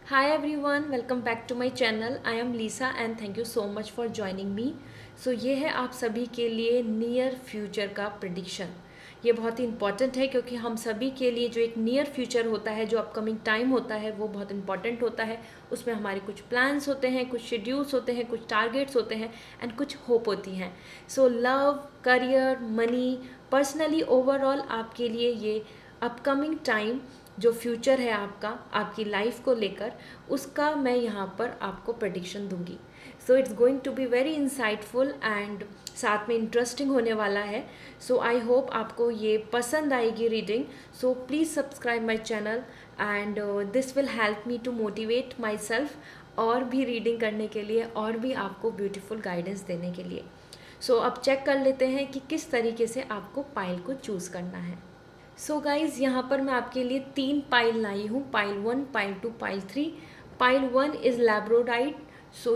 Hi everyone, welcome back to my channel. I am Lisa and thank you so much for joining me. ये है आप सभी के लिए नियर फ्यूचर का प्रिडिक्शन। ये बहुत ही इंपॉर्टेंट है क्योंकि हम सभी के लिए जो एक नियर फ्यूचर होता है, जो अपकमिंग टाइम होता है, वो बहुत इंपॉर्टेंट होता है। उसमें हमारे कुछ प्लान्स होते हैं, कुछ शेड्यूल्स होते हैं, कुछ टारगेट्स होते हैं एंड कुछ होप होती हैं। Love, career, money, personally overall आपके लिए ये अपकमिंग टाइम जो फ्यूचर है आपका, आपकी लाइफ को लेकर, उसका मैं यहाँ पर आपको प्रडिक्शन दूंगी। It's going to be very insightful and साथ में इंटरेस्टिंग होने वाला है। आई होप आपको ये पसंद आएगी reading. Please subscribe my channel and this will help me to motivate my self और भी रीडिंग करने के लिए और भी आपको ब्यूटीफुल गाइडेंस देने के लिए। अब चेक कर लेते हैं कि किस तरीके से आपको पाइल को चूज़ करना है। गाइज यहाँ पर मैं आपके लिए 3 पाइल लाई हूँ, pile 1, pile 2, pile 3। Pile 1 is labradorite.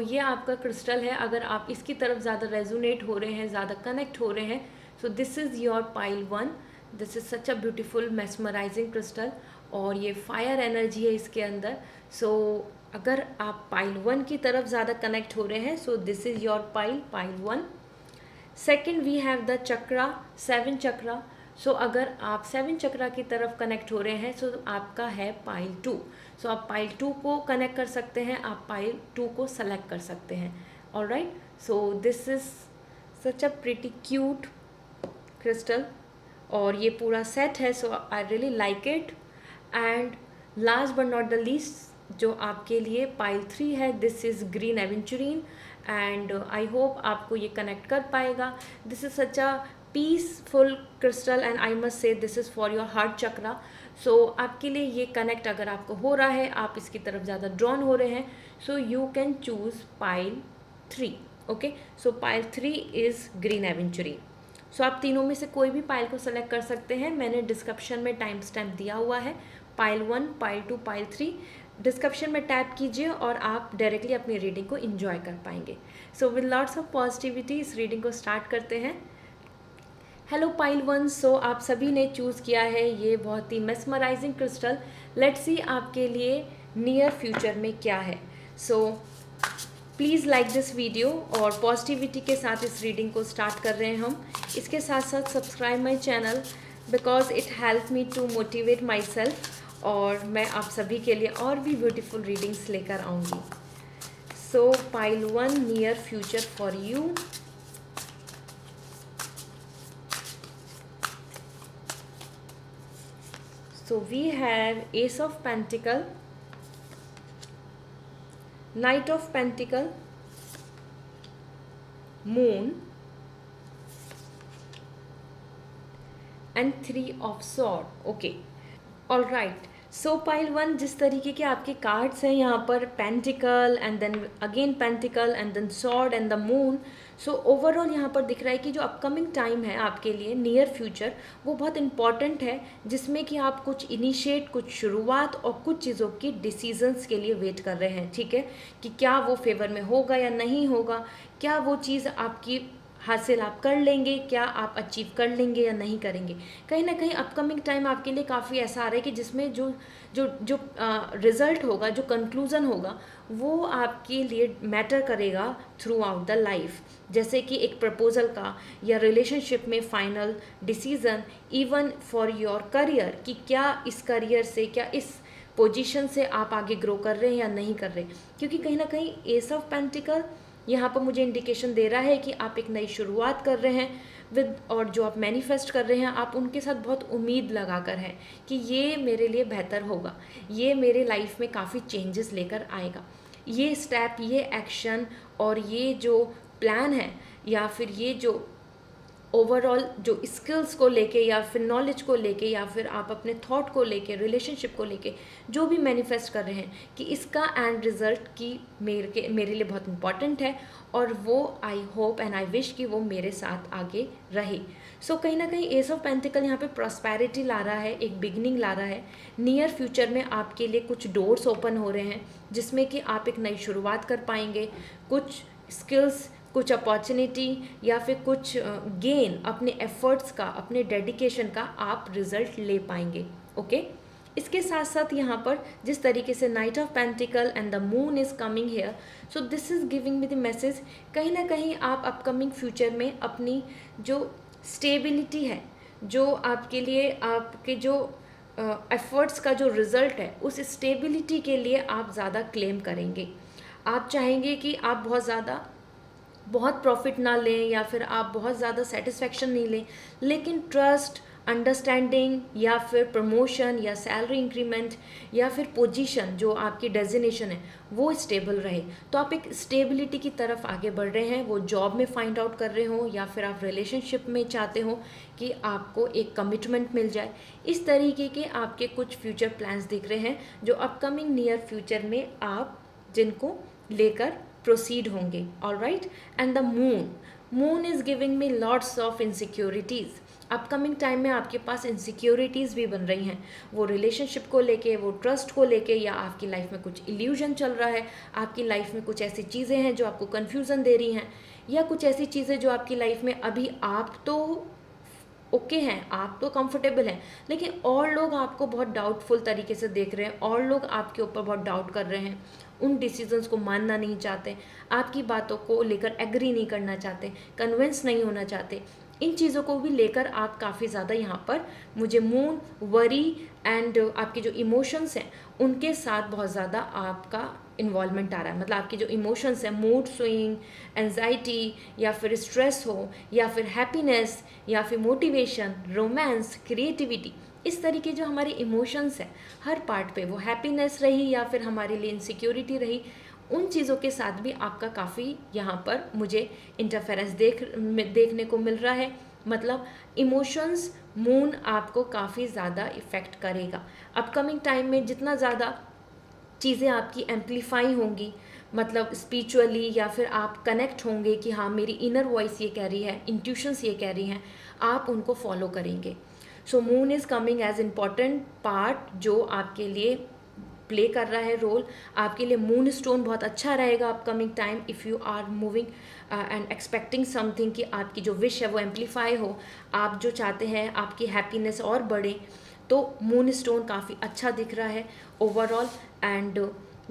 ये आपका क्रिस्टल है। अगर आप इसकी तरफ ज़्यादा रेजोनेट हो रहे हैं, ज़्यादा कनेक्ट हो रहे हैं, this is your pile 1। This is such a beautiful mesmerising crystal और ये फायर एनर्जी है इसके अंदर। अगर आप पाइल 1 की तरफ ज़्यादा कनेक्ट हो रहे हैं, this is your pile 1। Second we have the chakra, 7 chakra. अगर आप 7 चक्रा की तरफ कनेक्ट हो रहे हैं, आपका है पाइल 2। आप पाइल 2 को कनेक्ट कर सकते हैं, आप पाइल 2 को सेलेक्ट कर सकते हैं। Alright, this is such a pretty cute crystal और ये पूरा सेट है। I really like it. And last but not the least, जो आपके लिए पाइल 3 है, this is green aventurine and I hope आपको ये कनेक्ट कर पाएगा। This is such a peaceful crystal and I must say this is for your heart chakra. आपके लिए ये कनेक्ट अगर आपको हो रहा है, आप इसकी तरफ ज़्यादा ड्रॉन हो रहे हैं, you can choose pile 3। Okay, pile 3 is green aventurine. आप तीनों में से कोई भी पाइल को सेलेक्ट कर सकते हैं। मैंने डिस्क्रिप्शन में टाइम स्टैम्प दिया हुआ है, पाइल 1, पाइल 2, पाइल 3। डिस्क्रिप्शन में टैप कीजिए और आप डायरेक्टली अपनी रीडिंग को एंजॉय कर पाएंगे। विद लॉट्स ऑफ पॉजिटिविटी इस रीडिंग को स्टार्ट करते हैं। हेलो पाइल 1, आप सभी ने चूज़ किया है ये बहुत ही मेस्मराइजिंग क्रिस्टल। लेट्स सी आपके लिए नियर फ्यूचर में क्या है। प्लीज़ लाइक दिस वीडियो और पॉजिटिविटी के साथ इस रीडिंग को स्टार्ट कर रहे हैं हम। इसके साथ साथ subscribe my channel because it help me to motivate my self और मैं आप सभी के लिए और भी ब्यूटीफुल रीडिंग्स लेकर आऊँगी। Pile 1, near future for you. We have Ace of Pentacle, Knight of Pentacle, Moon and 3 of Sword. Okay, all right. Pile 1, जिस तरीके के आपके कार्ड्स हैं यहाँ पर, pentacle and then again pentacle and then sword and the moon. Overall यहाँ पर दिख रहा है कि जो अपकमिंग टाइम है आपके लिए नियर फ्यूचर, वो बहुत इंपॉर्टेंट है, जिसमें कि आप कुछ इनिशिएट, कुछ शुरुआत और कुछ चीज़ों की डिसीजंस के लिए वेट कर रहे हैं। ठीक है, कि क्या वो फेवर में होगा या नहीं होगा, क्या वो चीज़ आपकी हासिल आप कर लेंगे, क्या आप अचीव कर लेंगे या नहीं करेंगे। कहीं ना कहीं अपकमिंग टाइम आपके लिए काफ़ी ऐसा आ रहा है कि जिसमें जो जो जो रिज़ल्ट होगा, जो कंक्लूज़न होगा, वो आपके लिए मैटर करेगा थ्रू आउट द लाइफ। जैसे कि एक प्रपोजल का या रिलेशनशिप में final decision, even for your career, कि क्या इस करियर से, क्या इस पोजीशन से आप आगे ग्रो कर रहे हैं या नहीं कर रहे। क्योंकि कहीं ना कहीं एस ऑफ पेंटिकल यहाँ पर मुझे इंडिकेशन दे रहा है कि आप एक नई शुरुआत कर रहे हैं विद, और जो आप मैनिफेस्ट कर रहे हैं, आप उनके साथ बहुत उम्मीद लगा कर हैं कि ये मेरे लिए बेहतर होगा, ये मेरे लाइफ में काफ़ी चेंजेस लेकर आएगा। ये स्टेप, ये एक्शन और ये जो प्लान है या फिर ये जो ओवरऑल जो स्किल्स को लेके या फिर नॉलेज को लेके या फिर आप अपने थॉट को लेके, रिलेशनशिप को लेके जो भी मैनिफेस्ट कर रहे हैं, कि इसका एंड रिजल्ट की मेरे लिए बहुत इंपॉर्टेंट है और वो I hope and I wish कि वो मेरे साथ आगे रहे। कहीं ना कहीं एस ऑफ पेंटिकल यहाँ पे प्रॉस्पेरिटी ला रहा है, एक बिगनिंग ला रहा है। नियर फ्यूचर में आपके लिए कुछ डोर्स ओपन हो रहे हैं जिसमें कि आप एक नई शुरुआत कर पाएंगे, कुछ स्किल्स, कुछ अपॉर्चुनिटी या फिर कुछ गेन, अपने एफर्ट्स का, अपने डेडिकेशन का आप रिजल्ट ले पाएंगे। ओके, इसके साथ साथ यहाँ पर जिस तरीके से night of pentacle and the moon is coming here, so this is giving me the message, कहीं ना कहीं आप अपकमिंग फ्यूचर में अपनी जो स्टेबिलिटी है, जो आपके लिए आपके जो एफर्ट्स का जो रिज़ल्ट है, उस स्टेबिलिटी के लिए आप ज़्यादा क्लेम करेंगे। आप चाहेंगे कि आप बहुत प्रॉफिट ना लें या फिर आप बहुत ज़्यादा सेटिस्फेक्शन नहीं लें, लेकिन ट्रस्ट, अंडरस्टैंडिंग या फिर प्रमोशन या सैलरी इंक्रीमेंट या फिर पोजीशन जो आपकी डेजिग्नेशन है वो स्टेबल रहे। तो आप एक स्टेबिलिटी की तरफ आगे बढ़ रहे हैं, वो जॉब में फाइंड आउट कर रहे हो या फिर आप रिलेशनशिप में चाहते हो कि आपको एक कमिटमेंट मिल जाए। इस तरीके के आपके कुछ फ्यूचर प्लान्स दिख रहे हैं जो अपकमिंग नियर फ्यूचर में आप जिनको लेकर प्रोसीड होंगे। Alright, and the moon is giving me lots of insecurities. Upcoming time में आपके पास इनसिक्योरिटीज़ भी बन रही हैं, वो रिलेशनशिप को लेके, वो ट्रस्ट को लेके, या आपकी लाइफ में कुछ इल्यूजन चल रहा है, आपकी लाइफ में कुछ ऐसी चीज़ें हैं जो आपको कन्फ्यूज़न दे रही हैं, या कुछ ऐसी चीज़ें जो आपकी लाइफ में अभी आप तो ओके हैं, आप तो कंफर्टेबल हैं, लेकिन और लोग आपको बहुत डाउटफुल तरीके से देख रहे हैं, और लोग आपके ऊपर बहुत डाउट कर रहे हैं, उन डिसीजंस को मानना नहीं चाहते, आपकी बातों को लेकर एग्री नहीं करना चाहते, कन्विंस नहीं होना चाहते। इन चीज़ों को भी लेकर आप काफ़ी ज़्यादा यहाँ पर मुझे मून, वरी एंड आपके जो इमोशंस हैं उनके साथ बहुत ज़्यादा आपका इन्वॉल्वमेंट आ रहा है। मतलब आपके जो इमोशंस हैं, मूड स्विंग, एंजाइटी या फिर स्ट्रेस हो या फिर हैप्पीनेस या फिर मोटिवेशन, रोमांस, क्रिएटिविटी, इस तरीके जो हमारे इमोशंस हैं हर पार्ट पे, वो हैप्पीनेस रही या फिर हमारे लिए इनसिक्योरिटी रही, उन चीज़ों के साथ भी आपका काफ़ी यहाँ पर मुझे इंटरफेरेंस देखने को मिल रहा है। मतलब इमोशंस, मून आपको काफ़ी ज़्यादा इफ़ेक्ट करेगा। अपकमिंग टाइम में जितना ज़्यादा चीज़ें आपकी एम्पलीफाई होंगी, मतलब स्पिरिचुअली, या फिर आप कनेक्ट होंगे कि हाँ मेरी इनर वॉइस ये कह रही है, इंट्यूशंस ये कह रही हैं, आप उनको फॉलो करेंगे। So moon is coming as important part जो आपके लिए प्ले कर रहा है रोल। आपके लिए मून स्टोन बहुत अच्छा रहेगा upcoming time, if you are moving and expecting something कि आपकी जो विश है वो एम्पलीफाई हो, आप जो चाहते हैं आपकी हैप्पीनेस और बढ़े, तो मून स्टोन काफ़ी अच्छा दिख रहा है overall. And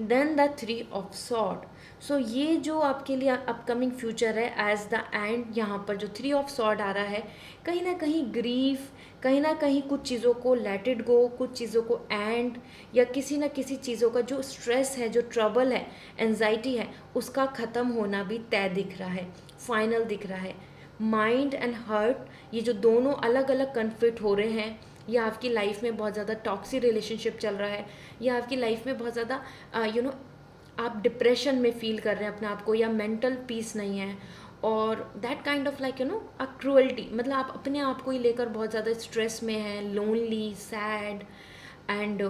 then the 3 of swords. So ये जो आपके लिए अपकमिंग फ्यूचर है एज द एंड, यहाँ पर जो 3 ऑफ सॉर्ड आ रहा है, कहीं ना कहीं ग्रीफ, कहीं ना कहीं कुछ चीज़ों को लेट इट गो, कुछ चीज़ों को एंड, या किसी ना किसी चीज़ों का जो स्ट्रेस है, जो ट्रबल है, एंजाइटी है, उसका ख़त्म होना भी तय दिख रहा है, फाइनल दिख रहा है। माइंड एंड हार्ट, ये जो दोनों अलग अलग कन्फ्लिक्ट हो रहे हैं, या आपकी लाइफ में बहुत ज़्यादा टॉक्सिक रिलेशनशिप चल रहा है, या आपकी लाइफ में बहुत ज़्यादा आप डिप्रेशन में फील कर रहे हैं अपने आप को, या मेंटल पीस नहीं है, और that kind of like a cruelty, मतलब आप अपने आप को ही लेकर बहुत ज़्यादा स्ट्रेस में हैं, lonely, sad and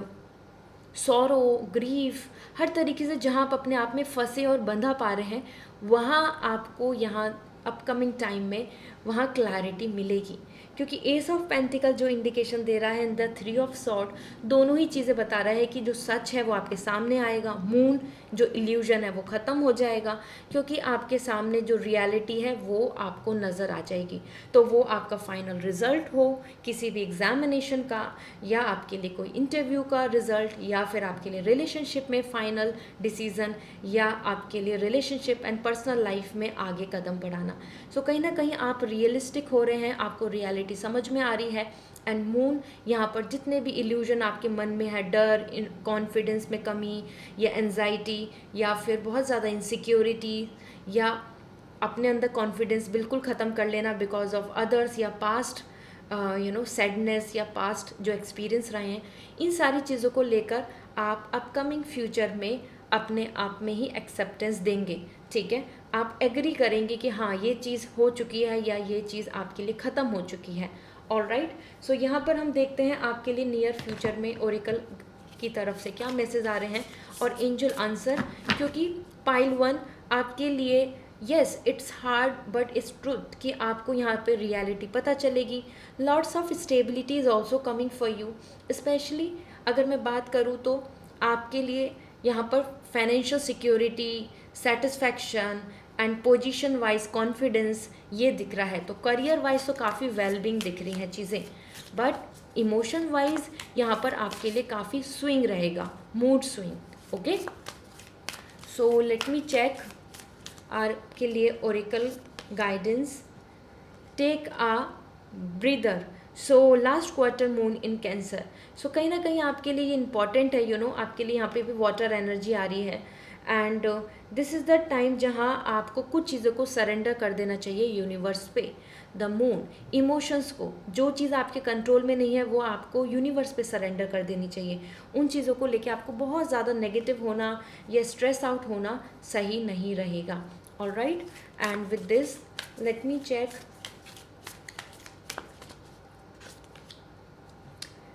sorrow, grief, हर तरीके से जहाँ आप अपने आप में फंसे और बंधा पा रहे हैं, वहाँ आपको यहाँ अपकमिंग टाइम में वहाँ क्लैरिटी मिलेगी। क्योंकि एस ऑफ पेंटिकल जो इंडिकेशन दे रहा है एंड द 3 ऑफ सॉर्ड, दोनों ही चीज़ें बता रहा है कि जो सच है वो आपके सामने आएगा, मून जो इल्यूजन है वो ख़त्म हो जाएगा, क्योंकि आपके सामने जो रियलिटी है वो आपको नज़र आ जाएगी। तो वो आपका फाइनल रिज़ल्ट हो किसी भी एग्जामिनेशन का, या आपके लिए कोई इंटरव्यू का रिज़ल्ट, या फिर आपके लिए रिलेशनशिप में फाइनल डिसीज़न, या आपके लिए रिलेशनशिप एंड पर्सनल लाइफ में आगे कदम बढ़ाना। सो कहीं ना कहीं आप रियलिस्टिक हो रहे हैं, आपको रियलिटी समझ में आ रही है। एंड मून यहाँ पर जितने भी इल्यूजन आपके मन में है, डर, कॉन्फिडेंस में कमी, या एंजाइटी, या फिर बहुत ज़्यादा इनसिक्योरिटी, या अपने अंदर कॉन्फिडेंस बिल्कुल ख़त्म कर लेना बिकॉज ऑफ अदर्स, या पास्ट सैडनेस, या पास्ट जो एक्सपीरियंस रहे हैं, इन सारी चीज़ों को लेकर आप अपकमिंग फ्यूचर में अपने आप में ही एक्सेप्टेंस देंगे। ठीक है, आप एग्री करेंगे कि हाँ ये चीज़ हो चुकी है, या ये चीज़ आपके लिए ख़त्म हो चुकी है। ऑलराइट, सो यहाँ पर हम देखते हैं आपके लिए नियर फ्यूचर में ओरेकल की तरफ से क्या मैसेज आ रहे हैं और एंजल आंसर। क्योंकि पाइल 1 आपके लिए, yes it's hard but its truth, कि आपको यहाँ पे रियलिटी पता चलेगी। Lots of stability is also coming for you. Specially अगर मैं बात करूँ तो आपके लिए यहाँ पर financial security, satisfaction and position wise confidence ये दिख रहा है। तो करियर वाइज तो काफ़ी वेलबींग दिख रही हैं चीज़ें, बट इमोशन वाइज यहाँ पर आपके लिए काफ़ी स्विंग रहेगा, mood swing. Okay, so let me check आपके लिए oracle guidance. Take a breather. So last quarter moon in cancer. So कहीं ना कहीं आपके लिए ये इंपॉर्टेंट है, आपके लिए यहाँ पे भी वाटर एनर्जी आ रही है। And this is the time जहाँ आपको कुछ चीज़ों को सरेंडर कर देना चाहिए यूनिवर्स पे। द मून, इमोशंस को, जो चीज़ आपके कंट्रोल में नहीं है वो आपको यूनिवर्स पे सरेंडर कर देनी चाहिए। उन चीज़ों को लेके आपको बहुत ज़्यादा नेगेटिव होना या स्ट्रेस आउट होना सही नहीं रहेगा। Alright, and with this let me check.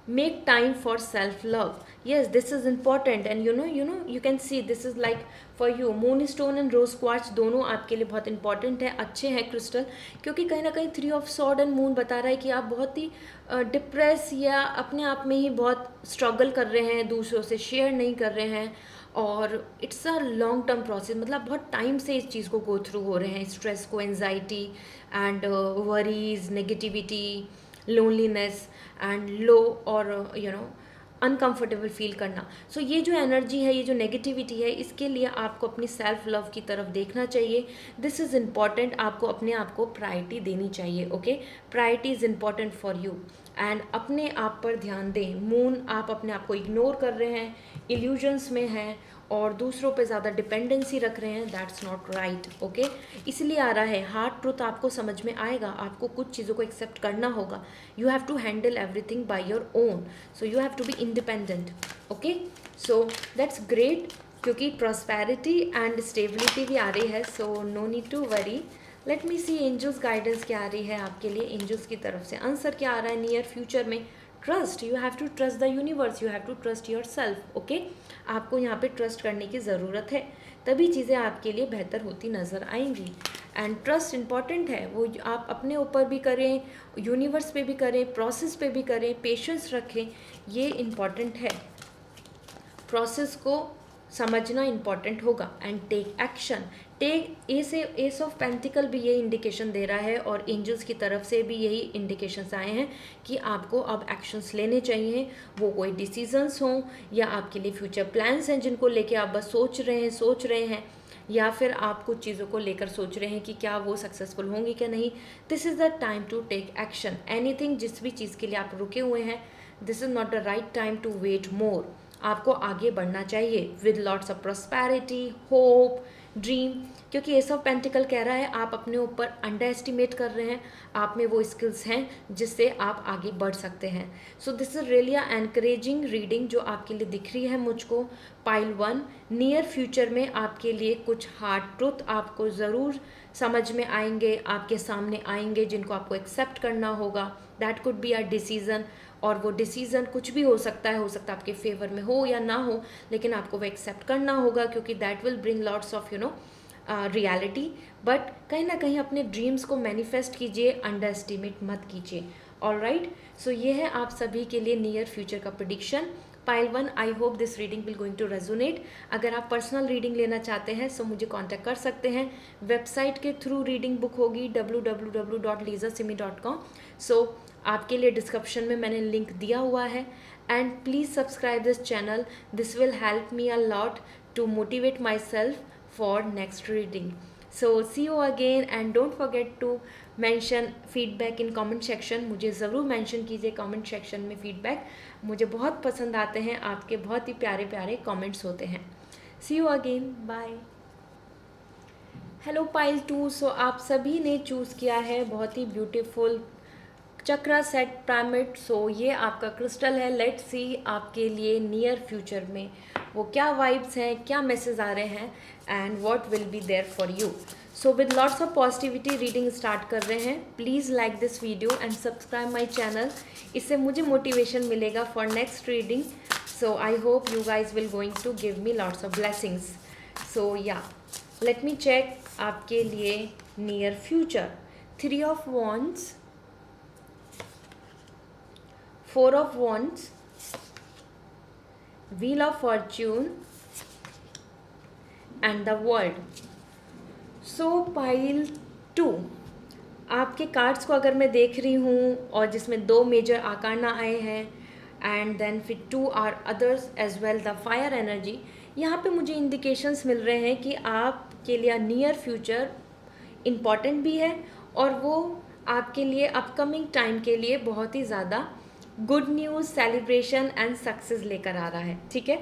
Make time for self love. Yes, this is important, and you can see this is like for you moonstone and rose quartz दोनों आपके लिए बहुत important है, अच्छे हैं क्रिस्टल, क्योंकि कहीं ना कहीं 3 ऑफ सॉर्ड एंड मून बता रहा है कि आप बहुत ही डिप्रेस या अपने आप में ही बहुत स्ट्रगल कर रहे हैं, दूसरों से शेयर नहीं कर रहे हैं, और it's a long term process, मतलब बहुत टाइम से इस चीज़ को गो थ्रू हो रहे हैं, स्ट्रेस को, anxiety and worries, negativity, loneliness and low और अनकंफर्टेबल फील करना। सो ये जो एनर्जी है, ये जो नेगेटिविटी है, इसके लिए आपको अपनी सेल्फ लव की तरफ देखना चाहिए। दिस इज़ इम्पॉर्टेंट, आपको अपने आप को प्रायोरिटी देनी चाहिए। Okay, priority is important for you, and अपने आप पर ध्यान दें। मून, आप अपने आप को इग्नोर कर रहे हैं, इल्यूजन्स में हैं और दूसरों पे ज़्यादा डिपेंडेंसी रख रहे हैं, दैट्स नॉट राइट। ओके, इसलिए आ रहा है हार्ड ट्रूथ, आपको समझ में आएगा, आपको कुछ चीज़ों को एक्सेप्ट करना होगा। You have to handle everything by your own, so you have to be independent. Okay, so that's great, क्योंकि प्रॉस्पेरिटी एंड स्टेबिलिटी भी आ रही है, so no need to worry. Let me see angels guidance क्या आ रही है आपके लिए, एंजल्स की तरफ से आंसर क्या आ रहा है नियर फ्यूचर में। Trust, you have to trust the universe, you have to trust your self. Okay, आपको यहाँ पे ट्रस्ट करने की ज़रूरत है, तभी चीज़ें आपके लिए बेहतर होती नज़र आएंगी। एंड ट्रस्ट इम्पॉर्टेंट है, वो आप अपने ऊपर भी करें, यूनिवर्स पे भी करें, प्रोसेस पे भी करें, पेशेंस रखें, ये इम्पॉर्टेंट है। प्रोसेस को समझना इम्पॉर्टेंट होगा। And take action, take ace of pentacle भी ये इंडिकेशन दे रहा है, और एंजल्स की तरफ से भी यही इंडिकेशंस आए हैं कि आपको अब एक्शंस लेने चाहिए। वो कोई डिसीजंस हों या आपके लिए फ्यूचर प्लान्स हैं जिनको लेके आप बस सोच रहे हैं, या फिर आप कुछ चीज़ों को लेकर सोच रहे हैं कि क्या वो सक्सेसफुल होंगी क्या नहीं। This is the time to take action. Anything, जिस भी चीज़ के लिए आप रुके हुए हैं, this is not the right time to wait more. आपको आगे बढ़ना चाहिए with lots of prosperity, hope, dream, क्योंकि एस ऑफ पेंटिकल कह रहा है आप अपने ऊपर अंडर एस्टिमेट कर रहे हैं, आप में वो स्किल्स हैं जिससे आप आगे बढ़ सकते हैं। So this is really encouraging reading जो आपके लिए दिख रही है मुझको। पाइल 1, नियर फ्यूचर में आपके लिए कुछ हार्ड ट्रुथ आपको ज़रूर समझ में आएंगे, आपके सामने आएंगे, जिनको आपको एक्सेप्ट करना होगा। That could be a decision, और वो डिसीज़न कुछ भी हो सकता है आपके फेवर में हो या ना हो, लेकिन आपको वो एक्सेप्ट करना होगा, क्योंकि that will bring lots of reality. But कहीं ना कहीं अपने ड्रीम्स को मैनिफेस्ट कीजिए, अंडर एस्टिमेट मत कीजिए। ऑलराइट, सो ये है आप सभी के लिए नियर फ्यूचर का prediction. Pile 1, I hope this reading will going to resonate. अगर आप पर्सनल रीडिंग लेना चाहते हैं सो मुझे कांटेक्ट कर सकते हैं, वेबसाइट के थ्रू रीडिंग बुक होगी www.lisasimi.com। सो आपके लिए डिस्क्रिप्शन में मैंने लिंक दिया हुआ है, and please subscribe this channel, this will help me a lot to motivate my self for next reading. So see you again, and don't forget to mention feedback in comment section. मुझे ज़रूर mention कीजिए comment section में feedback, मुझे बहुत पसंद आते हैं, आपके बहुत ही प्यारे प्यारे कमेंट्स होते हैं। See you again, bye. Hello pile 2, so आप सभी ने चूज़ किया है बहुत ही beautiful chakra set pyramid. So ये आपका क्रिस्टल है। लेट्स सी आपके लिए नियर फ्यूचर में वो क्या वाइब्स हैं, क्या मैसेज आ रहे हैं, and what will be there for you. So with lots of positivity reading start कर रहे हैं। Please like this video and subscribe my channel, इससे मुझे मोटिवेशन मिलेगा for next reading. So I hope you guys will going to give me lots of blessings. So yeah let me check आपके लिए near future. 3 of wands, 4 of Wands, Wheel of Fortune, and the World. So pile 2, आपके cards को अगर मैं देख रही हूँ और जिसमें 2 मेजर आकार आए हैं एंड देन फिर 2 are others as well the fire energy, यहाँ पे मुझे इंडिकेशंस मिल रहे हैं कि आपके लिए नियर फ्यूचर इम्पॉर्टेंट भी है और वो आपके लिए अपकमिंग टाइम के लिए बहुत ही ज़्यादा good news, celebration and success लेकर आ रहा है, ठीक है।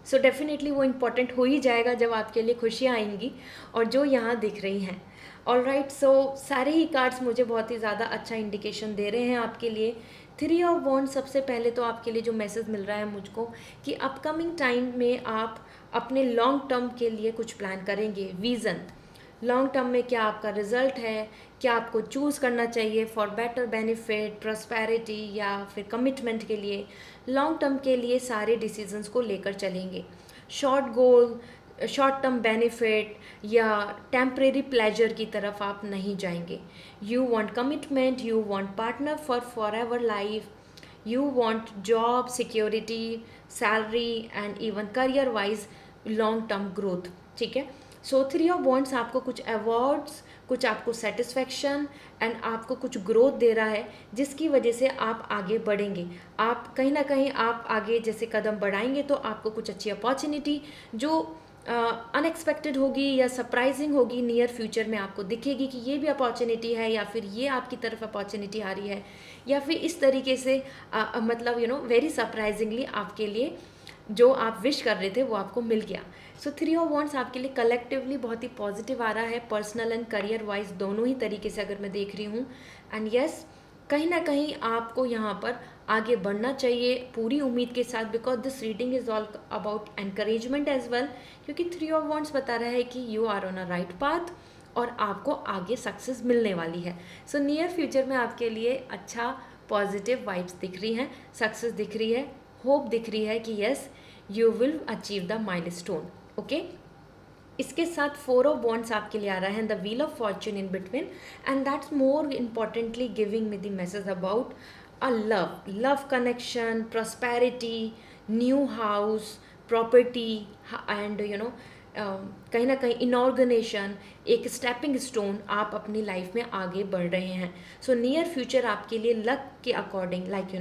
सो डेफिनेटली वो इम्पॉर्टेंट हो ही जाएगा जब आपके लिए खुशियाँ आएंगी और जो यहाँ दिख रही हैं। ऑलराइट, सो सारे ही कार्ड्स मुझे बहुत ही ज़्यादा अच्छा इंडिकेशन दे रहे हैं आपके लिए। 3 ऑफ वॉन्ड्स, सबसे पहले तो आपके लिए जो मैसेज मिल रहा है मुझको कि अपकमिंग टाइम में आप अपने लॉन्ग टर्म के लिए कुछ प्लान करेंगे, विज़न। लॉन्ग टर्म में क्या आपका रिजल्ट है, क्या आपको चूज़ करना चाहिए फॉर बेटर बेनिफिट, प्रॉस्पेरिटी या फिर कमिटमेंट के लिए, लॉन्ग टर्म के लिए सारे डिसीजंस को लेकर चलेंगे। शॉर्ट गोल, शॉर्ट टर्म बेनिफिट या टेम्परेरी प्लेजर की तरफ आप नहीं जाएंगे। You want commitment, you want partner for ever life, you want job security, salary and even career wise long term growth, ठीक है। सो 3 ऑफ वॉन्ड्स आपको कुछ अवार्ड्स, कुछ आपको सेटिस्फेक्शन एंड आपको कुछ ग्रोथ दे रहा है जिसकी वजह से आप आगे बढ़ेंगे। आप कहीं ना कहीं आप आगे जैसे कदम बढ़ाएंगे तो आपको कुछ अच्छी अपॉर्चुनिटी जो अनएक्सपेक्टेड होगी या सरप्राइजिंग होगी नियर फ्यूचर में आपको दिखेगी कि ये भी अपॉर्चुनिटी है या फिर ये आपकी तरफ अपॉर्चुनिटी आ रही है या फिर इस तरीके से मतलब वेरी सरप्राइजिंगली आपके लिए जो आप विश कर रहे थे वो आपको मिल गया। सो 3 ऑफ वॉन्ड्स आपके लिए कलेक्टिवली बहुत ही पॉजिटिव आ रहा है, पर्सनल एंड करियर वाइज दोनों ही तरीके से अगर मैं देख रही हूँ। एंड यस, कहीं ना कहीं आपको यहाँ पर आगे बढ़ना चाहिए पूरी उम्मीद के साथ, because this reading is all about encouragement as well, क्योंकि 3 ऑफ वॉन्ड्स बता रहा है कि you are on a right path और आपको आगे सक्सेस मिलने वाली है। सो नियर फ्यूचर में आपके लिए अच्छा पॉजिटिव वाइब्स दिख रही हैं, सक्सेस दिख रही है, होप दिख रही है कि yes you will achieve the milestone, okay. इसके साथ 4 ऑफ वॉन्ड्स आपके लिए आ रहा है, the wheel of Fortune in between, and that's more importantly giving me the message about a love connection, prosperity, new house, property and कहीं ना कहीं इनऑर्गेनाइजेशन, एक स्टेपिंग स्टोन, आप अपनी लाइफ में आगे बढ़ रहे हैं। सो नियर फ्यूचर आपके लिए लक के according like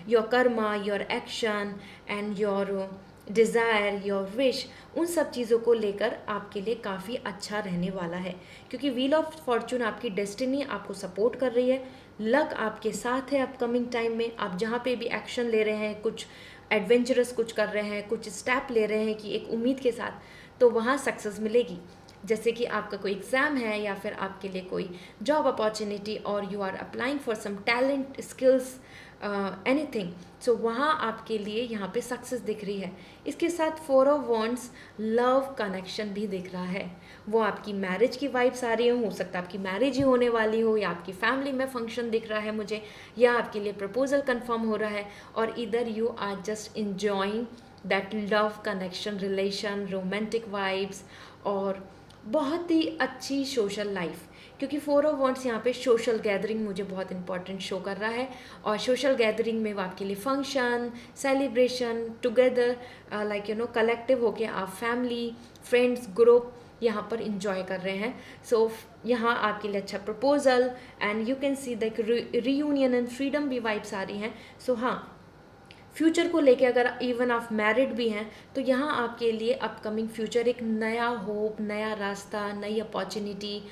your Karma, your action and your desire, your wish, उन सब चीज़ों को लेकर आपके लिए काफ़ी अच्छा रहने वाला है, क्योंकि व्हील ऑफ फॉर्चून आपकी डेस्टिनी आपको सपोर्ट कर रही है, लक आपके साथ है अपकमिंग टाइम में। आप जहाँ पे भी एक्शन ले रहे हैं, कुछ एडवेंचरस कुछ कर रहे हैं, कुछ स्टेप ले रहे हैं कि एक उम्मीद के साथ, तो वहाँ सक्सेस मिलेगी। जैसे कि आपका कोई एग्ज़ाम है या फिर आपके लिए कोई जॉब अपॉर्चुनिटी और you are applying for some talent, skills, anything, so वहाँ आपके लिए यहाँ पे सक्सेस दिख रही है। इसके साथ 4 ऑफ वॉन्ड्स लव कनेक्शन भी दिख रहा है, वो आपकी मैरिज की वाइब्स आ रही हो सकता है आपकी मैरिज ही होने वाली हो, या आपकी फैमिली में फंक्शन दिख रहा है मुझे, या आपके लिए प्रपोजल कंफर्म हो रहा है, और इधर you are just enjoying that love connection, relation, romantic vibes और बहुत ही अच्छी सोशल लाइफ, क्योंकि 4 ऑफ वॉन्ड्स यहाँ पे सोशल गैदरिंग मुझे बहुत इंपॉर्टेंट शो कर रहा है। और सोशल गैदरिंग में वो आपके लिए function, celebration, together like collective होके आप फैमिली, फ्रेंड्स, ग्रुप यहाँ पर इंजॉय कर रहे हैं। सो यहाँ आपके लिए अच्छा proposal and you can see that reunion and freedom भी वाइब्स आ रही हैं। सो हाँ, फ्यूचर को लेके अगर इवन आप मैरिड भी हैं तो यहाँ आपके लिए अपकमिंग फ्यूचर एक नया होप, नया रास्ता, नई अपॉर्चुनिटी,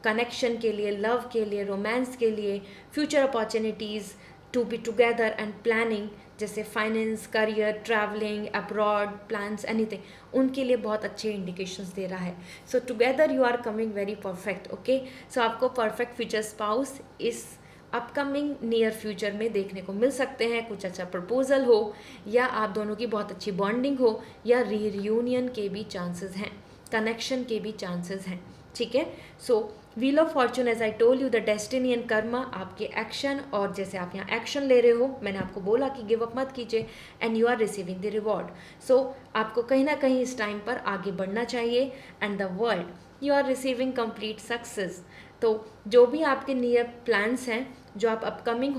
कनेक्शन के लिए, लव के लिए, रोमांस के लिए, future opportunities to be together and planning, जैसे finance, career, travelling, abroad plans, anything, उनके लिए बहुत अच्छे इंडिकेशंस दे रहा है। So together you are coming very perfect, okay. So आपको परफेक्ट फ्यूचर स्पाउस इस अपकमिंग नियर फ्यूचर में देखने को मिल सकते हैं। कुछ अच्छा प्रपोजल हो या आप दोनों की बहुत अच्छी बॉन्डिंग हो या रीयूनियन के भी चांसेस हैं, कनेक्शन के भी चांसेस हैं, ठीक है। So wheel of fortune as I told you the destiny and karma, आपके एक्शन, और जैसे आप यहाँ एक्शन ले रहे हो, मैंने आपको बोला कि गिव अप मत कीजिए and you are receiving the reward. So आपको कहीं ना कहीं इस टाइम पर आगे बढ़ना चाहिए and the world you are receiving complete success. तो जो भी आपके नियर प्लान्स हैं, जो आप अपकमिंग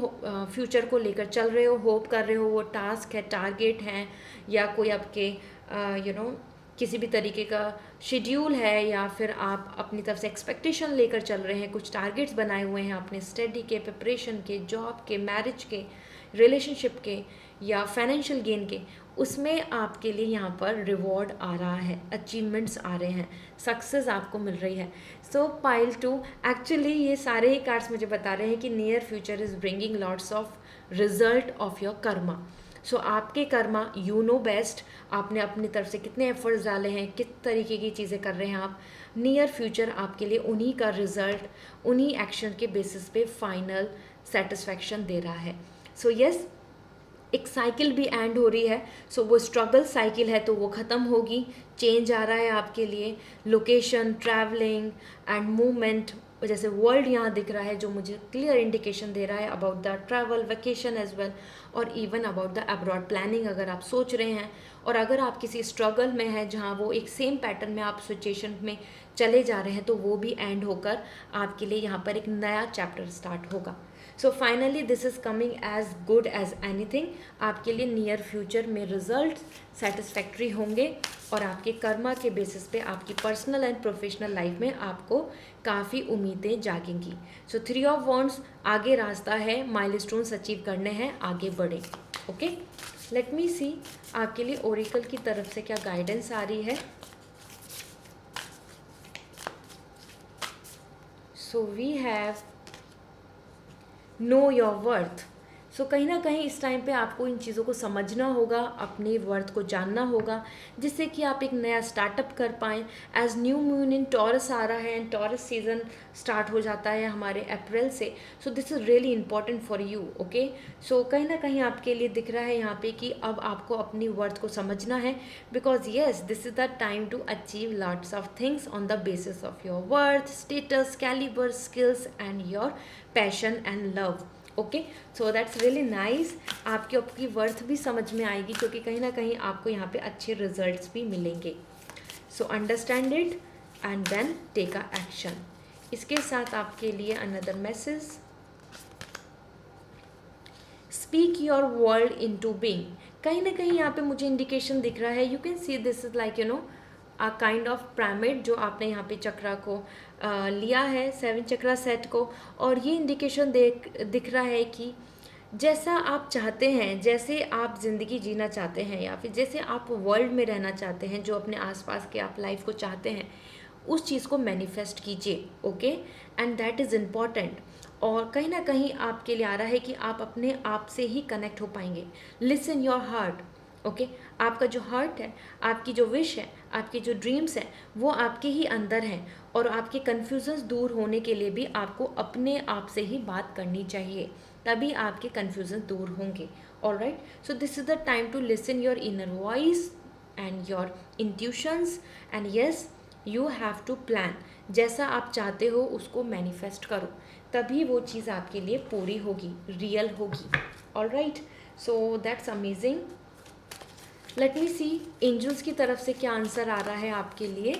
फ्यूचर को लेकर चल रहे हो, होप कर रहे हो, वो टास्क है, टारगेट हैं, या कोई आपके किसी भी तरीके का शेड्यूल है या फिर आप अपनी तरफ से एक्सपेक्टेशन लेकर चल रहे हैं, कुछ टारगेट्स बनाए हुए हैं अपने स्टडी के, प्रिपरेशन के, जॉब के, मैरिज के, रिलेशनशिप के या फाइनेंशियल गेन के, उसमें आपके लिए यहाँ पर रिवॉर्ड आ रहा है, अचीवमेंट्स आ रहे हैं, सक्सेस आपको मिल रही है। सो पाइल 2, एक्चुअली ये सारे ही कार्ड्स मुझे बता रहे हैं कि near future is bringing lots of result of your karma. So आपके कर्मा, यू नो बेस्ट, आपने अपनी तरफ से कितने एफर्ट्स डाले हैं, किस तरीके की चीज़ें कर रहे हैं आप, नियर फ्यूचर आपके लिए उन्हीं का रिजल्ट, उन्हीं एक्शन के बेसिस पे फाइनल सेटिस्फैक्शन दे रहा है। सो यस, एक साइकिल भी एंड हो रही है। सो वो स्ट्रगल साइकिल है तो वो ख़त्म होगी, चेंज आ रहा है आपके लिए, लोकेशन, ट्रैवलिंग एंड मूवमेंट, जैसे वर्ल्ड यहाँ दिख रहा है जो मुझे क्लियर इंडिकेशन दे रहा है about the travel, vacation as well, और even about the abroad planning अगर आप सोच रहे हैं, और अगर आप किसी स्ट्रगल में हैं जहाँ वो एक सेम पैटर्न में आप सिचुएशन में चले जा रहे हैं तो वो भी एंड होकर आपके लिए यहाँ पर एक नया चैप्टर स्टार्ट होगा। So finally this is coming as good as anything. आपके लिए नियर फ्यूचर में रिजल्ट सेटिस्फैक्ट्री होंगे और आपके कर्मा के बेसिस पे आपकी पर्सनल एंड प्रोफेशनल लाइफ में आपको काफ़ी उम्मीदें जागेंगी। सो 3 ऑफ वॉन्ड्स, आगे रास्ता है, माइलस्टोन्स अचीव करने हैं, आगे बढ़े। ओके, लेट मी सी आपके लिए ओरेकल की तरफ से क्या गाइडेंस आ रही है। So we have know your worth. So कहीं ना कहीं इस टाइम पे आपको इन चीज़ों को समझना होगा, अपनी वर्थ को जानना होगा, जिससे कि आप एक नया स्टार्टअप कर पाएँ। As new moon in Taurus आ रहा है एंड टॉरस सीजन स्टार्ट हो जाता है हमारे अप्रैल से। So this is really important for you. Okay, so कहीं ना कहीं आपके लिए दिख रहा है यहाँ पे कि अब आपको अपनी वर्थ को समझना है, because yes this is the time to achieve lots of things on the basis of your worth, status, calibre, skills and your passion and love. Okay, so that's really nice. आपकी worth भी समझ में आएगी क्योंकि कहीं ना कहीं आपको यहाँ पे अच्छे रिजल्ट्स भी मिलेंगे। So understand it and then take a action. इसके साथ आपके लिए another message, speak your world into being. कहीं ना कहीं यहाँ पे मुझे इंडिकेशन दिख रहा है, you can see this is like a kind of pyramid जो आपने यहाँ पे चक्रा को लिया है, 7 चक्रा सेट को, और ये इंडिकेशन दिख रहा है कि जैसा आप चाहते हैं, जैसे आप ज़िंदगी जीना चाहते हैं या फिर जैसे आप वर्ल्ड में रहना चाहते हैं, जो अपने आसपास के आप लाइफ को चाहते हैं, उस चीज़ को मैनिफेस्ट कीजिए। Okay, and that is important. और कहीं ना कहीं आपके लिए आ रहा है कि आप अपने आप से ही कनेक्ट हो पाएंगे। Listen your heart. ओके, आपका जो हार्ट है, आपकी जो विश है, आपके जो ड्रीम्स हैं, वो आपके ही अंदर हैं, और आपके कन्फ्यूजन्स दूर होने के लिए भी आपको अपने आप से ही बात करनी चाहिए, तभी आपके कन्फ्यूजन दूर होंगे। Alright, so this is the time to listen your inner voice and your intuitions, and yes you have to plan. जैसा आप चाहते हो उसको मैनिफेस्ट करो, तभी वो चीज़ आपके लिए पूरी होगी, रियल होगी। Alright, so that's amazing. Let me see angels की तरफ से क्या आंसर आ रहा है आपके लिए।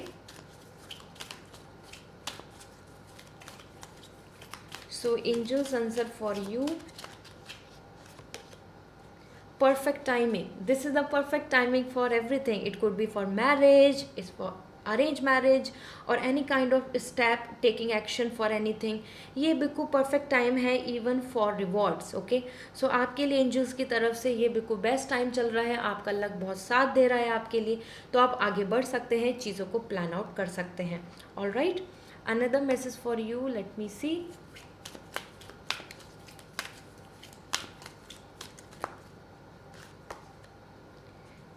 So angels answer for you, perfect timing. This is the perfect timing for everything. It could be for marriage, it's for arranged marriage or any kind of step taking action for anything. ये बिल्कुल perfect time है even for rewards. Okay, सो आपके लिए angels की तरफ से ये बिल्कुल बेस्ट टाइम चल रहा है, आपका लक बहुत साथ दे रहा है आपके लिए, तो आप आगे बढ़ सकते हैं, चीज़ों को प्लान आउट कर सकते हैं। Alright, another message for you, let me see.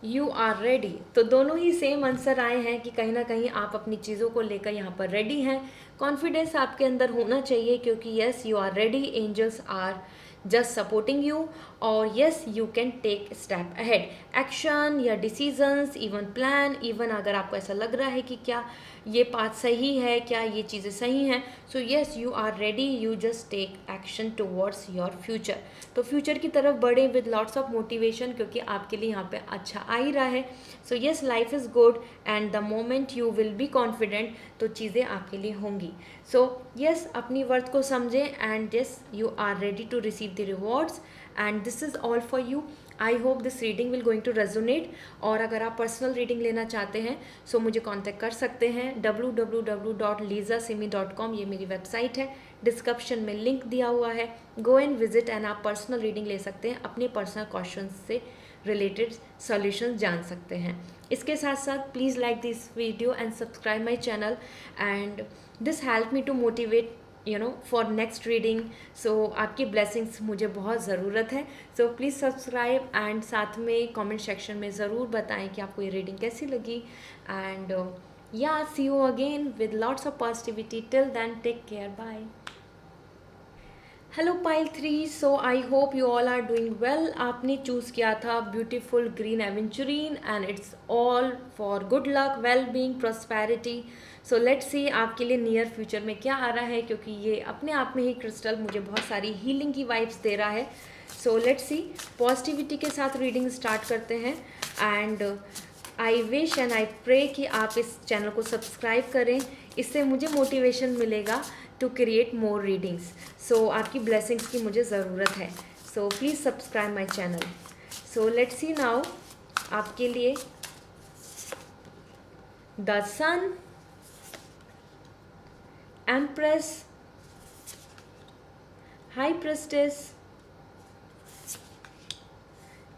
You are ready. तो दोनों ही सेम आंसर आए हैं कि कहीं ना कहीं आप अपनी चीज़ों को लेकर यहाँ पर रेडी हैं। कॉन्फिडेंस आपके अंदर होना चाहिए क्योंकि yes you are ready, angels are just supporting you, और yes you can take step ahead, action या डिसीजंस, इवन प्लान, इवन अगर आपको ऐसा लग रहा है कि क्या ये पाथ सही है, क्या ये चीज़ें सही हैं, so yes you are ready, you just take action towards your future. तो फ्यूचर की तरफ बढ़े विद लॉट्स ऑफ मोटिवेशन, क्योंकि आपके लिए यहाँ पे अच्छा आ ही रहा है। So yes life is good and the moment you will be confident, तो चीज़ें आपके लिए होंगी। सो यस, अपनी वर्थ को समझें and yes, you are ready to receive the rewards and this is all for you. I hope this reading will going to resonate. और अगर आप पर्सनल रीडिंग लेना चाहते हैं सो मुझे कांटेक्ट कर सकते हैं www.lisasimi.com, ये मेरी वेबसाइट है, डिस्क्रिप्शन में लिंक दिया हुआ है, गो एंड विजिट एंड आप पर्सनल रीडिंग ले सकते हैं, अपने पर्सनल क्वेश्चन से रिलेटेड सॉल्यूशंस जान सकते हैं। इसके साथ साथ please like this video and subscribe my channel and this help me to motivate for next reading. So आपकी ब्लेसिंग्स मुझे बहुत ज़रूरत है। सो प्लीज़ सब्सक्राइब एंड साथ में कमेंट सेक्शन में ज़रूर बताएं कि आपको ये रीडिंग कैसी लगी and yeah see you again with lots of positivity. Till then take care, bye. Hello pile 3, so I hope you all are doing well. आपने चूज़ किया था beautiful green aventurine and it's all for good luck, well being, prosperity. So let's see आपके लिए near future में क्या आ रहा है, क्योंकि ये अपने आप में ही क्रिस्टल मुझे बहुत सारी हीलिंग की वाइब्स दे रहा है। सो लेट्स सी, पॉजिटिविटी के साथ रीडिंग स्टार्ट करते हैं and I wish and I pray कि आप इस चैनल को सब्सक्राइब करें, इससे मुझे मोटिवेशन मिलेगा to create more readings. So आपकी ब्लेसिंग्स की मुझे ज़रूरत है, so please subscribe my channel. So let's see now आपके लिए the sun, empress, high priestess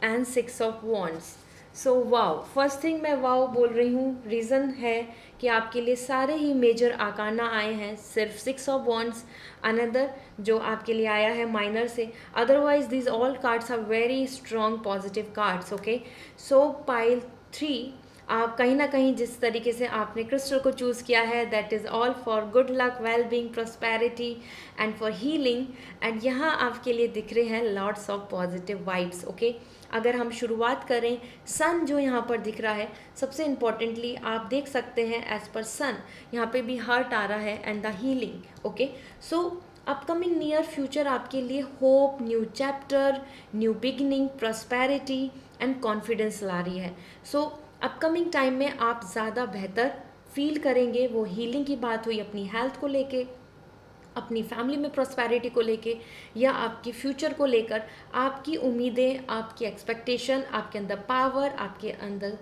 and 6 of wands. So wow, first thing मैं वाओ बोल रही हूँ, रीज़न है कि आपके लिए सारे ही मेजर आकाना आए हैं, सिर्फ 6 ऑफ वॉन्ड्स अनदर जो आपके लिए आया है माइनर से। Otherwise this all cards are very strong positive cards. Okay, so pile 3, आप कहीं ना कहीं जिस तरीके से आपने क्रिस्टल को चूज़ किया है, that is all for good luck, well being, prosperity and for healing. And यहाँ आपके लिए दिख रहे हैं lots of positive vibes. Okay, अगर हम शुरुआत करें, सन जो यहाँ पर दिख रहा है, सबसे इम्पॉर्टेंटली आप देख सकते हैं एज पर सन यहाँ पे भी हार्ट आ रहा है and the healing. Okay, so upcoming near future आपके लिए hope, new chapter, new beginning, prosperity and confidence ला रही है। सो अपकमिंग टाइम में आप ज़्यादा बेहतर फील करेंगे। वो हीलिंग की बात हुई अपनी हेल्थ को लेके, अपनी फैमिली में प्रॉस्पेरिटी को लेके या आपकी फ्यूचर को लेकर, आपकी उम्मीदें, आपकी एक्सपेक्टेशन, आपके अंदर पावर, आपके अंदर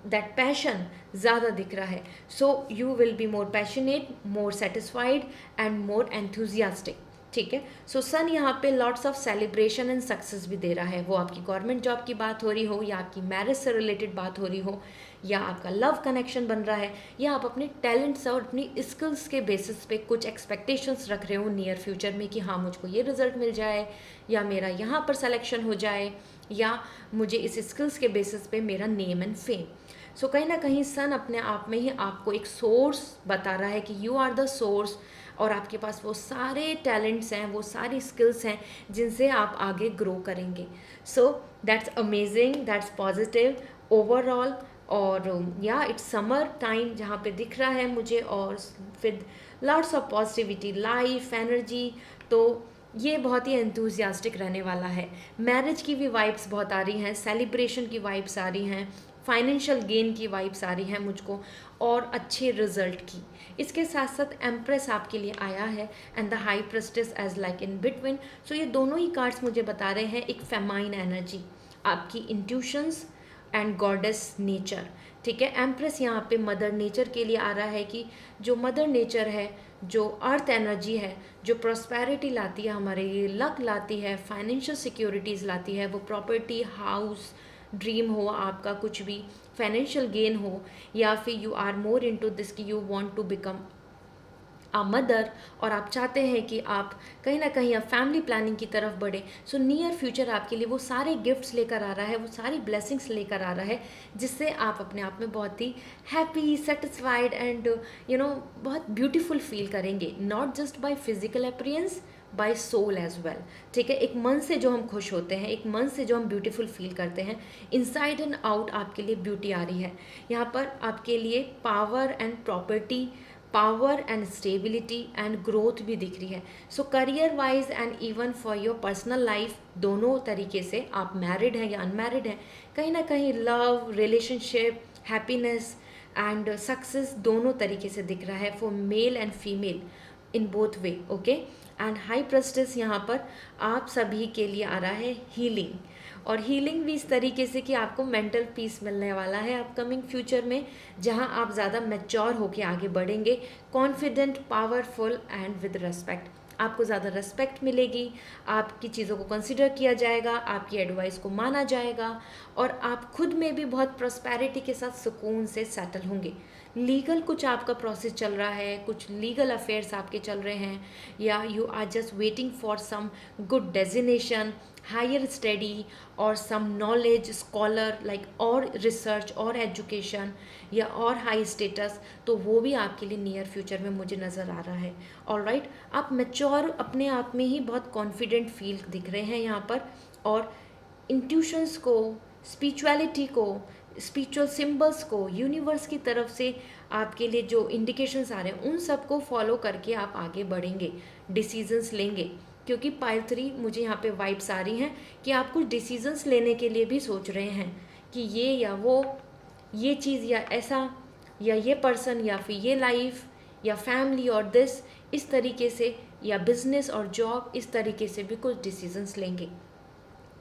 दैट पैशन ज़्यादा दिख रहा है। So you will be more passionate, more satisfied and more enthusiastic. ठीक है, सो सन यहाँ पे lots of celebration and success भी दे रहा है। वो आपकी गवर्नमेंट जॉब की बात हो रही हो या आपकी मैरिज से रिलेटेड बात हो रही हो या आपका लव कनेक्शन बन रहा है या आप अपने टैलेंट्स और अपनी स्किल्स के बेसिस पे कुछ एक्सपेक्टेशंस रख रहे हो नियर फ्यूचर में कि हाँ मुझको ये रिजल्ट मिल जाए या मेरा यहाँ पर सिलेक्शन हो जाए या मुझे इस स्किल्स के बेसिस पे मेरा नेम एंड फेम। सो कहीं ना कहीं सन अपने आप में ही आपको एक सोर्स बता रहा है कि यू आर द सोर्स और आपके पास वो सारे टैलेंट्स हैं, वो सारी स्किल्स हैं जिनसे आप आगे ग्रो करेंगे। सो that's amazing, that's positive overall. और या इट्स समर टाइम जहाँ पे दिख रहा है मुझे और with lots of positivity, life energy, तो ये बहुत ही एंथुजियास्टिक रहने वाला है। मैरिज की भी वाइब्स बहुत आ रही हैं, सेलिब्रेशन की वाइब्स आ रही हैं, फाइनेंशियल गेन की वाइब्स आ रही हैं मुझको और अच्छे रिजल्ट की। इसके साथ साथ एम्प्रेस आपके लिए आया है and the high priestess as like in between. So ये दोनों ही कार्ड्स मुझे बता रहे हैं एक फेमाइन एनर्जी, आपकी इंट्यूशंस एंड गॉडेस नेचर। ठीक है, एम्प्रेस यहाँ पे मदर नेचर के लिए आ रहा है कि जो मदर नेचर है, जो अर्थ एनर्जी है, जो प्रॉस्पेरिटी लाती है हमारे लिए, लक लाती है, फाइनेंशियल सिक्योरिटीज़ लाती है, वो प्रॉपर्टी, हाउस, ड्रीम हो आपका, कुछ भी फाइनेंशियल गेन हो या फिर you are more into this कि you want to become a mother और आप चाहते हैं कि आप कहीं ना कहीं अब फैमिली प्लानिंग की तरफ बढ़े। सो नियर फ्यूचर आपके लिए वो सारे गिफ्ट्स लेकर आ रहा है, वो सारी ब्लेसिंग्स लेकर आ रहा है जिससे आप अपने आप में बहुत ही हैप्पी, सेटिस्फाइड एंड बहुत ब्यूटीफुल फील करेंगे, not just by physical appearance, by soul as well. ठीक है, एक मन से जो हम खुश होते हैं, एक मन से जो हम ब्यूटीफुल फील करते हैं, इनसाइड एंड आउट आपके लिए ब्यूटी आ रही है। यहाँ पर आपके लिए power and property, power and stability and growth भी दिख रही है। सो career wise and even for your personal life, दोनों तरीके से आप मैरिड हैं या अनमैरिड हैं, कहीं ना कहीं love, relationship, happiness, and success दोनों तरीके से दिख रहा है for male and female in both way, okay. And high prestige यहाँ पर आप सभी के लिए आ रहा है हीलिंग, और हीलिंग भी इस तरीके से कि आपको मेंटल पीस मिलने वाला है अपकमिंग फ्यूचर में, जहाँ आप ज़्यादा मैच्योर होके आगे बढ़ेंगे, confident, powerful and with respect. आपको ज़्यादा रेस्पेक्ट मिलेगी, आपकी चीज़ों को कंसिडर किया जाएगा, आपकी एडवाइस को माना जाएगा, और आप खुद में भी बहुत प्रॉस्पेरिटी के साथ सुकून से सेटल होंगे। लीगल कुछ आपका प्रोसेस चल रहा है, कुछ लीगल अफेयर्स आपके चल रहे हैं, या you are just waiting for some good designation, higher study और सम नॉलेज, स्कॉलर लाइक, और रिसर्च और एजुकेशन या और हाई स्टेटस, तो वो भी आपके लिए नियर फ्यूचर में मुझे नज़र आ रहा है। ऑलराइट, आप मैच्योर अपने आप में ही बहुत कॉन्फिडेंट फील दिख रहे हैं यहाँ पर, और इंट्यूशंस को, स्पिरिचुअलिटी को, स्पिरिचुअल सिंबल्स को, यूनिवर्स की तरफ से आपके लिए जो इंडिकेशंस आ रहे हैं उन सबको फॉलो करके आप आगे बढ़ेंगे, डिसीजंस लेंगे। क्योंकि पाइल 3 मुझे यहाँ पे वाइब्स आ रही हैं कि आप कुछ डिसीजंस लेने के लिए भी सोच रहे हैं कि ये या वो, ये चीज़ या ऐसा, या ये पर्सन, या फिर ये लाइफ, या फैमिली और दिस, इस तरीके से, या बिजनेस और जॉब, इस तरीके से भी कुछ डिसीजंस लेंगे।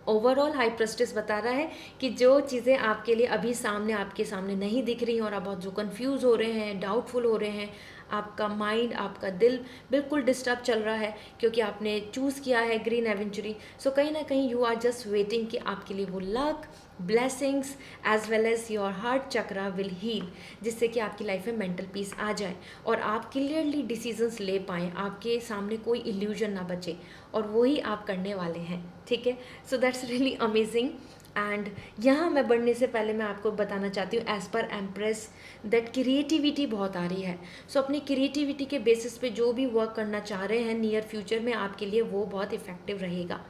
ओवरऑल हाई प्रेस्टिस बता रहा है कि जो चीज़ें आपके लिए अभी सामने, आपके सामने नहीं दिख रही और आप बहुत जो कंफ्यूज हो रहे हैं, डाउटफुल हो रहे हैं, आपका माइंड, आपका दिल बिल्कुल डिस्टर्ब चल रहा है क्योंकि आपने चूज़ किया है ग्रीन एवेंचुरी। सो कहीं ना कहीं यू आर जस्ट वेटिंग कि आपके लिए वो luck, blessings as well as your heart chakra will heal, जिससे कि आपकी लाइफ में मेंटल पीस आ जाए और आप क्लियरली डिसीजंस ले पाएँ, आपके सामने कोई इल्यूजन ना बचे, और वही आप करने वाले हैं, ठीक है। सो दैट्स रियली अमेजिंग। एंड यहाँ मैं बढ़ने से पहले मैं आपको बताना चाहती हूँ, as per empress, that creativity बहुत आ रही है। सो अपनी क्रिएटिविटी के बेसिस पे जो भी वर्क करना चाह रहे हैं नियर फ्यूचर में, आपके लिए वो बहुत इफ़ेक्टिव रहेगा,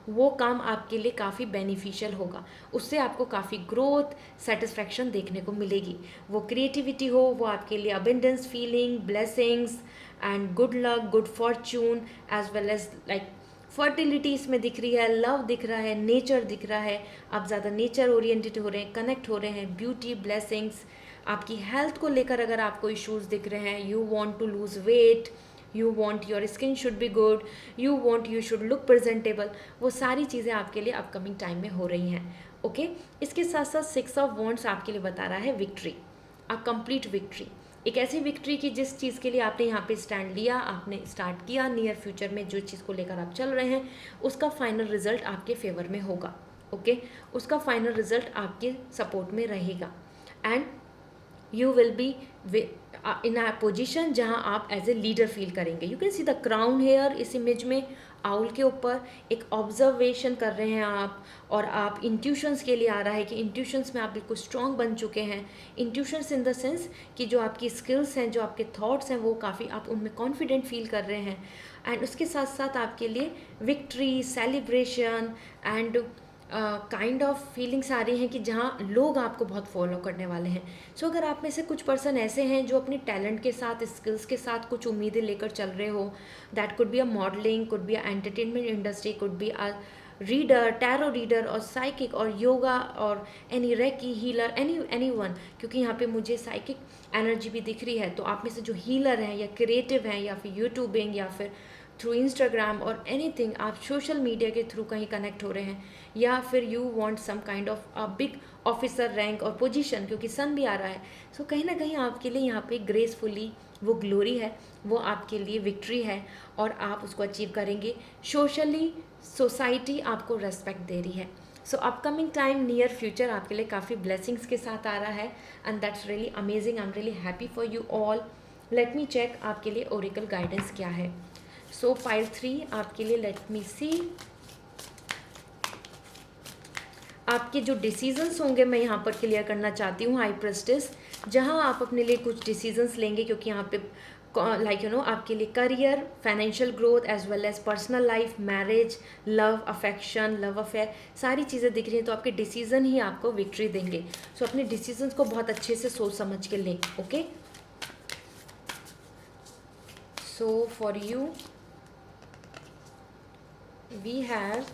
वो काम आपके लिए काफ़ी बेनिफिशियल होगा, उससे आपको काफ़ी ग्रोथ, सेटिस्फैक्शन देखने को मिलेगी। वो क्रिएटिविटी हो, वो आपके लिए abundance feeling, blessings and good luck, good fortune, as well as like fertility इसमें दिख रही है, लव दिख रहा है, नेचर दिख रहा है, आप ज़्यादा नेचर ओरिएंटेड हो रहे हैं, कनेक्ट हो रहे हैं, ब्यूटी, ब्लेसिंग्स। आपकी हेल्थ को लेकर अगर आपको इश्यूज़ दिख रहे हैं, you want to lose weight, you want your skin should be good, you want you should look presentable, वो सारी चीज़ें आपके लिए अपकमिंग टाइम में हो रही हैं, ओके। इसके साथ साथ 6 ऑफ वॉन्ड्स आपके लिए बता रहा है विक्ट्री, अ कंप्लीट विक्ट्री, एक ऐसी विक्ट्री की जिस चीज़ के लिए आपने यहाँ पे स्टैंड लिया, आपने स्टार्ट किया, नियर फ्यूचर में जो चीज़ को लेकर आप चल रहे हैं उसका फाइनल रिजल्ट आपके फेवर में होगा, ओके। उसका फाइनल रिजल्ट आपके सपोर्ट में रहेगा, and you will be in a position जहाँ आप एज ए लीडर फील करेंगे। You can see the crown here इस इमेज में, आउल के ऊपर एक ऑब्जर्वेशन कर रहे हैं आप, और आप इंट्यूशंस के लिए आ रहा है कि इंट्यूशंस में आप बिल्कुल स्ट्रॉन्ग बन चुके हैं। इंट्यूशंस इन द सेंस कि जो आपकी स्किल्स हैं, जो आपके थॉट्स हैं, वो काफ़ी आप उनमें कॉन्फिडेंट फील कर रहे हैं, एंड उसके साथ साथ आपके लिए victory, celebration and kind of feelings आ रही हैं कि जहाँ लोग आपको बहुत फॉलो करने वाले हैं। सो अगर आप में से कुछ पर्सन ऐसे हैं जो अपने टैलेंट के साथ, स्किल्स के साथ कुछ उम्मीदें लेकर चल रहे हो, that could be a modelling, could be a entertainment industry, could be a reader, tarot reader और साइकिक और योगा और any recce healer, any one, क्योंकि यहाँ पे मुझे साइकिक एनर्जी भी दिख रही है। तो आप में से जो हीलर हैं या क्रिएटिव हैं या फिर यूट्यूबिंग या फिर थ्रू इंस्टाग्राम और एनीथिंग, आप सोशल मीडिया के थ्रू कहीं कनेक्ट हो रहे हैं, या फिर you want some kind of a big officer rank और पोजीशन, क्योंकि सन भी आ रहा है। सो कहीं ना कहीं आपके लिए यहाँ पे ग्रेसफुली वो ग्लोरी है, वो आपके लिए विक्ट्री है, और आप उसको अचीव करेंगे। सोशली सोसाइटी आपको रेस्पेक्ट दे रही है। So upcoming time, near future आपके लिए काफ़ी ब्लेसिंग्स के साथ आ रहा है, and that's really amazing. I am really happy for you all. Let me check आपके लिए ओरेकल गाइडेंस क्या है। सो पाइल 3 आपके लिए, लेट मी सी, आपके जो डिसीजंस होंगे मैं यहाँ पर क्लियर करना चाहती हूँ। हाई प्रेस्टिस, जहाँ आप अपने लिए कुछ डिसीजंस लेंगे, क्योंकि यहाँ पे लाइक यू नो आपके लिए career, financial growth as well as personal life, marriage, love, affection, love affair, सारी चीज़ें दिख रही हैं। तो आपके डिसीजन ही आपको विक्ट्री देंगे। सो अपने डिसीजंस को बहुत अच्छे से सोच समझ के लें, okay. So for you we have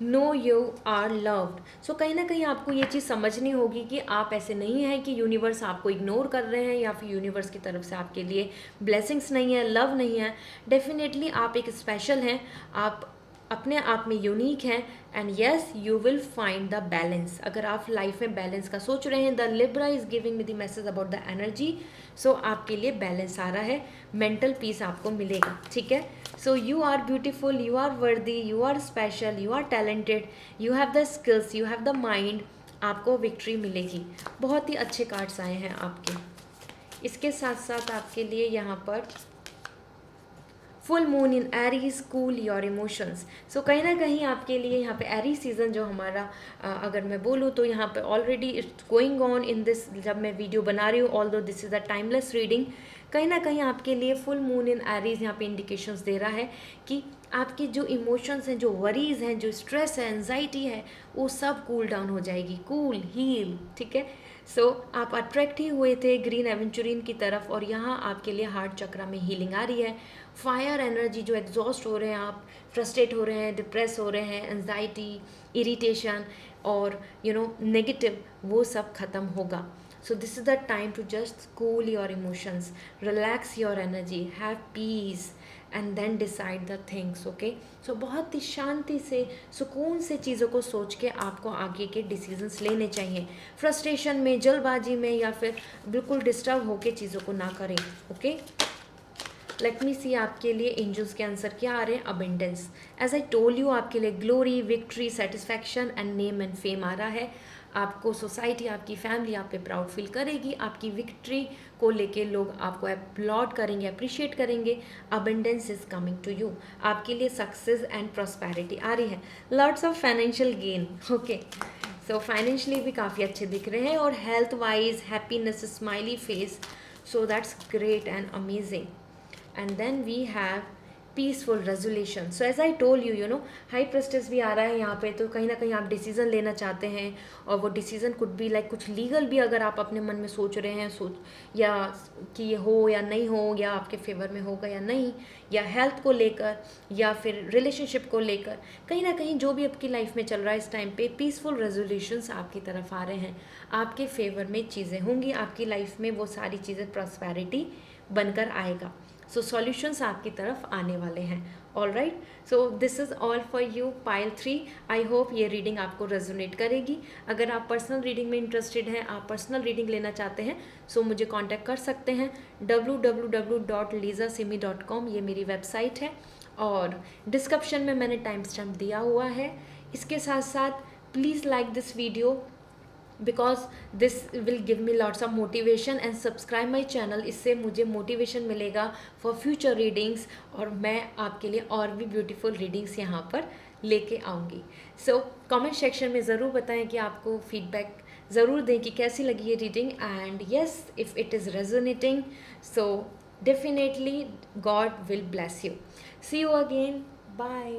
know you are loved. So कहीं ना कहीं आपको ये चीज़ समझनी होगी कि आप ऐसे नहीं हैं कि यूनिवर्स आपको इग्नोर कर रहे हैं या फिर यूनिवर्स की तरफ से आपके लिए ब्लेसिंग्स नहीं है, लव नहीं है। डेफिनेटली आप एक स्पेशल हैं, आप अपने आप में यूनिक हैं, and yes you will find the balance. अगर आप लाइफ में बैलेंस का सोच रहे हैं, the Libra is giving me the message about the energy. So आपके लिए बैलेंस आ रहा है, मेंटल पीस आपको मिलेगा, ठीक है। So you are beautiful, you are worthy, you are special, you are talented, you have the skills, you have the mind. आपको victory मिलेगी। बहुत ही अच्छे कार्ड्स आए हैं आपके। इसके साथ साथ आपके लिए यहाँ पर full moon in Aries, cool your emotions. So कहीं ना कहीं आपके लिए यहाँ पे एरी सीज़न जो हमारा अगर मैं बोलूँ तो यहाँ पे already it's going on in this, जब मैं वीडियो बना रही हूँ, although this is a timeless reading. कहीं ना कहीं आपके लिए फुल मून इन एरीज यहाँ पे इंडिकेशंस दे रहा है कि आपकी जो इमोशंस हैं, जो वरीज हैं, जो स्ट्रेस है, एंजाइटी है, वो सब कूल डाउन हो जाएगी, कूल हील, ठीक है। सो आप अट्रैक्ट ही हुए थे ग्रीन एवेंचुरिन की तरफ, और यहाँ आपके लिए हार्ट चक्रा में हीलिंग आ रही है। फायर एनर्जी, जो एग्जॉस्ट हो रहे हैं आप, फ्रस्ट्रेट हो रहे हैं, डिप्रेस हो रहे हैं, एंजाइटी, इरिटेशन और नेगेटिव, वो सब खत्म होगा। So this is the time to just cool your emotions, relax your energy, have peace and then decide the things, okay. So बहुत ही शांति से, सुकून से चीज़ों को सोच के आपको आगे के डिसीजंस लेने चाहिए। फ्रस्ट्रेशन में, जल्दबाजी में या फिर बिल्कुल डिस्टर्ब होकर चीज़ों को ना करें, ओके। लेट मी सी आपके लिए एंजल्स के आंसर क्या आ रहे हैं। Abundance, as I told you, आपके लिए glory, victory, satisfaction and name and fame आ रहा है। आपको सोसाइटी, आपकी फैमिली आप पे प्राउड फील करेगी। आपकी विक्ट्री को लेके लोग आपको अपलॉड करेंगे, अप्रिशिएट करेंगे। Abundance is coming to you. आपके लिए सक्सेस एंड प्रॉस्पेरिटी आ रही है। Lots of financial gain, okay. So financially भी काफ़ी अच्छे दिख रहे हैं, और health wise happiness, smiley face, so that's great and amazing. And then we have peaceful resolution. So as I told you, high prestige भी आ रहा है यहाँ पे, तो कहीं ना कहीं आप डिसीज़न लेना चाहते हैं, और वो डिसीज़न कुड बी लाइक कुछ लीगल भी, अगर आप अपने मन में सोच रहे हैं या कि ये हो या नहीं हो, या आपके फेवर में होगा या नहीं, या हेल्थ को लेकर या फिर रिलेशनशिप को लेकर, कहीं ना कहीं जो भी आपकी लाइफ में चल रहा है इस टाइम पे, पीसफुल रेजोल्यूशंस आपकी तरफ आ रहे हैं। आपके फेवर में चीज़ें होंगी, आपकी लाइफ में वो सारी चीज़ें प्रॉस्पेरिटी बनकर आएगा। सो सॉल्यूशंस आपकी तरफ आने वाले हैं। All right, so this is all for you pile 3। I hope ये रीडिंग आपको रेजोनेट करेगी। अगर आप पर्सनल रीडिंग में इंटरेस्टेड हैं, आप पर्सनल रीडिंग लेना चाहते हैं, सो मुझे कांटेक्ट कर सकते हैं। www.lisasimi.com ये मेरी वेबसाइट है, और डिस्क्रिप्शन में मैंने टाइम स्टैम्प दिया हुआ है। इसके साथ साथ please like this video, because this will give me lots of motivation, and subscribe my channel. इससे मुझे मोटिवेशन मिलेगा फॉर फ्यूचर रीडिंग्स, और मैं आपके लिए और भी ब्यूटीफुल रीडिंग्स यहाँ पर लेके आऊँगी। सो कमेंट सेक्शन में ज़रूर बताएं कि आपको फीडबैक ज़रूर दें कि कैसी लगी ये reading, and yes if it is resonating, so definitely God will bless you. See you again, bye.